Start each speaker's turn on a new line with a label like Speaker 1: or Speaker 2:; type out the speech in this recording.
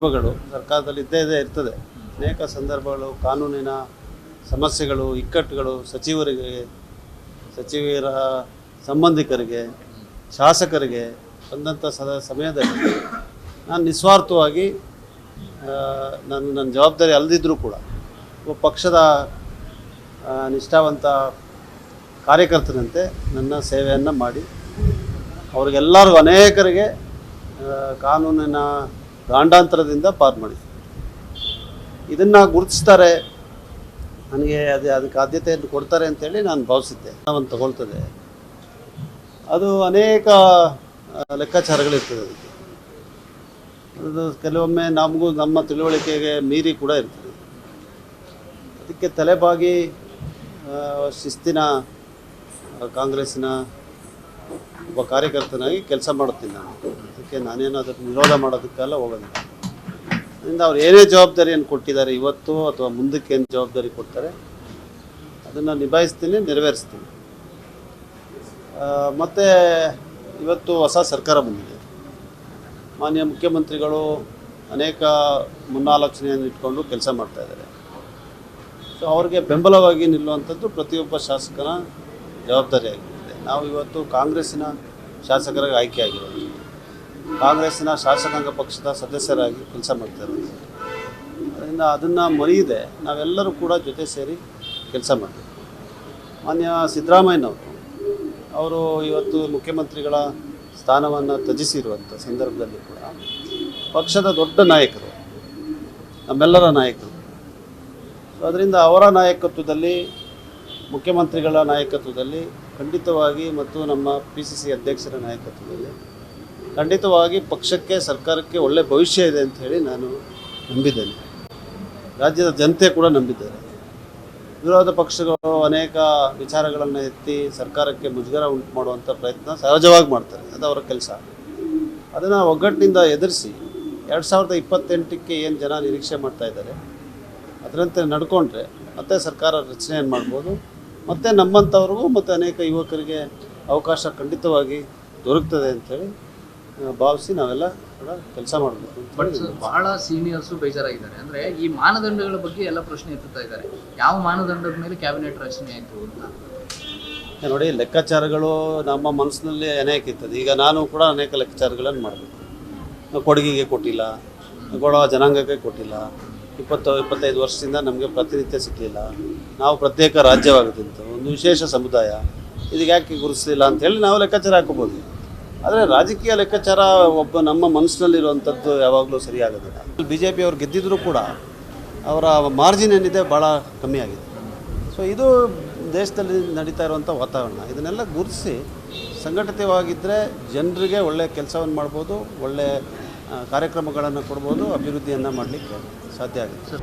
Speaker 1: ಗಳು ಸರ್ಕಾರದಲ್ಲಿ ಇದ್ದೇ ಇರ್ತದೆ. ಅನೇಕ ಸಂದರ್ಭಗಳು, ಕಾನೂನಿನ ಸಮಸ್ಯೆಗಳು, ಇಕ್ಕಟ್ಟುಗಳು ಸಚಿವರ ಸಂಬಂಧಿಕರಿಗೆ, ಶಾಸಕರಿಗೆ ಬಂದಂಥ ಸಮಯದಲ್ಲಿ ನಾನು ನಿಸ್ವಾರ್ಥವಾಗಿ ನನ್ನ ಜವಾಬ್ದಾರಿ ಅಲ್ಲದಿದ್ದರೂ ಕೂಡ ಪಕ್ಷದ ನಿಷ್ಠಾವಂತ ಕಾರ್ಯಕರ್ತರಂತೆ ನನ್ನ ಸೇವೆಯನ್ನು ಮಾಡಿ ಅವ್ರಿಗೆಲ್ಲರಿಗೂ ಅನೇಕರಿಗೆ ಕಾನೂನಿನ ಗಾಂಡಾಂತರದಿಂದ ಪಾರು ಮಾಡಿ ಇದನ್ನು ಗುರುತಿಸ್ತಾರೆ, ನನಗೆ ಅದಕ್ಕೆ ಆದ್ಯತೆಯನ್ನು ಕೊಡ್ತಾರೆ ಅಂತೇಳಿ ನಾನು ಭಾವಿಸಿದ್ದೆ. ಒಂದು ತಗೊಳ್ತದೆ, ಅದು ಅನೇಕ ಲೆಕ್ಕಾಚಾರಗಳಿರ್ತದೆ. ಅದು ಕೆಲವೊಮ್ಮೆ ನಮಗೂ ನಮ್ಮ ತಿಳುವಳಿಕೆಗೆ ಮೀರಿ ಕೂಡ ಇರ್ತದೆ. ಅದಕ್ಕೆ ತಲೆಬಾಗಿ ಶಿಸ್ತಿನ ಕಾಂಗ್ರೆಸ್ಸಿನ ಒಬ್ಬ ಕಾರ್ಯಕರ್ತನಾಗಿ ಕೆಲಸ ಮಾಡುತ್ತೀನಿ ನಾನು. ಅದಕ್ಕೆ ನಾನೇನು ಅದಕ್ಕೆ ವಿರೋಧ ಮಾಡೋದಕ್ಕೆಲ್ಲ ಹೋಗೋದಿಲ್ಲ. ಅದರಿಂದ ಅವ್ರು ಏನೇ ಜವಾಬ್ದಾರಿಯನ್ನು ಕೊಟ್ಟಿದ್ದಾರೆ ಇವತ್ತು ಅಥವಾ ಮುಂದಕ್ಕೆ ಏನು ಜವಾಬ್ದಾರಿ ಕೊಡ್ತಾರೆ ಅದನ್ನು ನಿಭಾಯಿಸ್ತೀನಿ, ನೆರವೇರಿಸ್ತೀನಿ. ಮತ್ತು ಇವತ್ತು ಹೊಸ ಸರ್ಕಾರ ಬಂದಿದೆ. ಮಾನ್ಯ ಮುಖ್ಯಮಂತ್ರಿಗಳು ಅನೇಕ ಮುನ್ನಾಲೋಚನೆಯನ್ನು ಇಟ್ಕೊಂಡು ಕೆಲಸ ಮಾಡ್ತಾಯಿದ್ದಾರೆ. ಸೊ ಅವ್ರಿಗೆ ಬೆಂಬಲವಾಗಿ ನಿಲ್ಲುವಂಥದ್ದು ಪ್ರತಿಯೊಬ್ಬ ಶಾಸಕನ ಜವಾಬ್ದಾರಿಯಾಗಿದೆ. ನಾವು ಇವತ್ತು ಕಾಂಗ್ರೆಸ್ಸಿನ ಶಾಸಕರಾಗಿ ಆಯ್ಕೆಯಾಗಿರೋದು, ಕಾಂಗ್ರೆಸ್ಸಿನ ಶಾಸಕಾಂಗ ಪಕ್ಷದ ಸದಸ್ಯರಾಗಿ ಕೆಲಸ ಮಾಡ್ತಾ ಇರೋದು. ಅದರಿಂದ ಅದನ್ನು ಮರೆಯದೆ ನಾವೆಲ್ಲರೂ ಕೂಡ ಜೊತೆ ಸೇರಿ ಕೆಲಸ ಮಾಡ್ತೀವಿ. ಮಾನ್ಯ ಸಿದ್ದರಾಮಯ್ಯನವರು ಅವರು ಇವತ್ತು ಮುಖ್ಯಮಂತ್ರಿಗಳ ಸ್ಥಾನವನ್ನು ತ್ಯಜಿಸಿರುವಂಥ ಸಂದರ್ಭದಲ್ಲಿ ಕೂಡ ಪಕ್ಷದ ದೊಡ್ಡ ನಾಯಕರು, ನಮ್ಮೆಲ್ಲರ ನಾಯಕರು. ಅದರಿಂದ ಅವರ ನಾಯಕತ್ವದಲ್ಲಿ, ಮುಖ್ಯಮಂತ್ರಿಗಳ ನಾಯಕತ್ವದಲ್ಲಿ ಖಂಡಿತವಾಗಿ ಮತ್ತು ನಮ್ಮ PCC ಅಧ್ಯಕ್ಷರ ನಾಯಕತ್ವದಲ್ಲಿ ಖಂಡಿತವಾಗಿ ಪಕ್ಷಕ್ಕೆ, ಸರ್ಕಾರಕ್ಕೆ ಒಳ್ಳೆಯ ಭವಿಷ್ಯ ಇದೆ ಅಂತ ಹೇಳಿ ನಾನು ನಂಬಿದ್ದೇನೆ. ರಾಜ್ಯದ ಜನತೆ ಕೂಡ ನಂಬಿದ್ದಾರೆ. ವಿರೋಧ ಪಕ್ಷಗಳು ಅನೇಕ ವಿಚಾರಗಳನ್ನು ಎತ್ತಿ ಸರ್ಕಾರಕ್ಕೆ ಮುಜುಗರ ಉಂಟು ಮಾಡುವಂಥ ಪ್ರಯತ್ನ ಸಹಜವಾಗಿ ಮಾಡ್ತಾರೆ, ಅದು ಅವರ ಕೆಲಸ. ಅದನ್ನು ಒಗ್ಗಟ್ಟಿನಿಂದ ಎದುರಿಸಿ 2028ಕ್ಕೆ ಏನು ಜನ ನಿರೀಕ್ಷೆ ಮಾಡ್ತಾ ಇದ್ದಾರೆ ಅದರಂತೆ ನಡ್ಕೊಂಡ್ರೆ ಮತ್ತೆ ಸರ್ಕಾರ ರಚನೆಯನ್ನು ಮಾಡ್ಬೋದು. ಮತ್ತು ನಮ್ಮಂಥವ್ರಿಗೂ ಮತ್ತು ಅನೇಕ ಯುವಕರಿಗೆ ಅವಕಾಶ ಖಂಡಿತವಾಗಿ ದೊರಕ್ತದೆ ಅಂಥೇಳಿ ಭಾವಿಸಿ ನಾವೆಲ್ಲ ಕೂಡ ಕೆಲಸ ಮಾಡಬೇಕು.
Speaker 2: ಬಟ್ ಬಹಳ ಸೀನಿಯರ್ಸು ಬೇಜಾರಾಗಿದ್ದಾರೆ. ಅಂದರೆ ಈ ಮಾನದಂಡಗಳ ಬಗ್ಗೆ ಎಲ್ಲ ಪ್ರಶ್ನೆ ಎತ್ತುತ್ತಾ ಇದ್ದಾರೆ. ಯಾವ ಮಾನದಂಡದ ಮೇಲೆ ಕ್ಯಾಬಿನೆಟ್ ರಚನೆ ಆಯಿತು ಅಂತ
Speaker 1: ನೋಡಿ, ಲೆಕ್ಕಾಚಾರಗಳು ನಮ್ಮ ಮನಸ್ಸಿನಲ್ಲಿ ಅನೇಕ ಇರ್ತದೆ. ಈಗ ನಾನು ಕೂಡ ಅನೇಕ ಲೆಕ್ಕಾಚಾರಗಳನ್ನು ಮಾಡಬೇಕು. ಕೊಡಗಿಗೆ ಕೊಟ್ಟಿಲ್ಲ, ಕೊಡವ ಜನಾಂಗಕ್ಕೆ ಕೊಟ್ಟಿಲ್ಲ, 20-25 ವರ್ಷದಿಂದ ನಮಗೆ ಪ್ರಾತಿನಿಧ್ಯ ಸಿಗಲಿಲ್ಲ, ನಾವು ಪ್ರತ್ಯೇಕ ರಾಜ್ಯವಾಗುತ್ತಿಂತ ಒಂದು ವಿಶೇಷ ಸಮುದಾಯ, ಇದಕ್ಕೆ ಯಾಕೆ ಗುರುತಿಸಲಿಲ್ಲ ಅಂಥೇಳಿ ನಾವು ಲೆಕ್ಕಾಚಾರ ಹಾಕೋಬೋದು. ಆದರೆ ರಾಜಕೀಯ ಲೆಕ್ಕಾಚಾರ ಒಬ್ಬ ನಮ್ಮ ಮನಸ್ಸಿನಲ್ಲಿರುವಂಥದ್ದು ಯಾವಾಗಲೂ ಸರಿಯಾಗೋದಿಲ್ಲ. BJP ಅವ್ರು ಗೆದ್ದಿದ್ರೂ ಕೂಡ ಅವರ ಮಾರ್ಜಿನ್ ಏನಿದೆ ಭಾಳ ಕಮ್ಮಿ ಆಗಿದೆ. ಸೊ ಇದು ದೇಶದಲ್ಲಿ ನಡೀತಾ ಇರುವಂಥ ವಾತಾವರಣ. ಇದನ್ನೆಲ್ಲ ಗುರುತಿಸಿ ಸಂಘಟಿತವಾಗಿದ್ದರೆ ಜನರಿಗೆ ಒಳ್ಳೆಯ ಕೆಲಸವನ್ನು ಮಾಡ್ಬೋದು, ಒಳ್ಳೆಯ ಕಾರ್ಯಕ್ರಮಗಳನ್ನು ಕೊಡ್ಬೋದು, ಅಭಿವೃದ್ಧಿಯನ್ನು ಮಾಡಲಿಕ್ಕೆ ಸಾಧ್ಯ ಆಗುತ್ತೆ.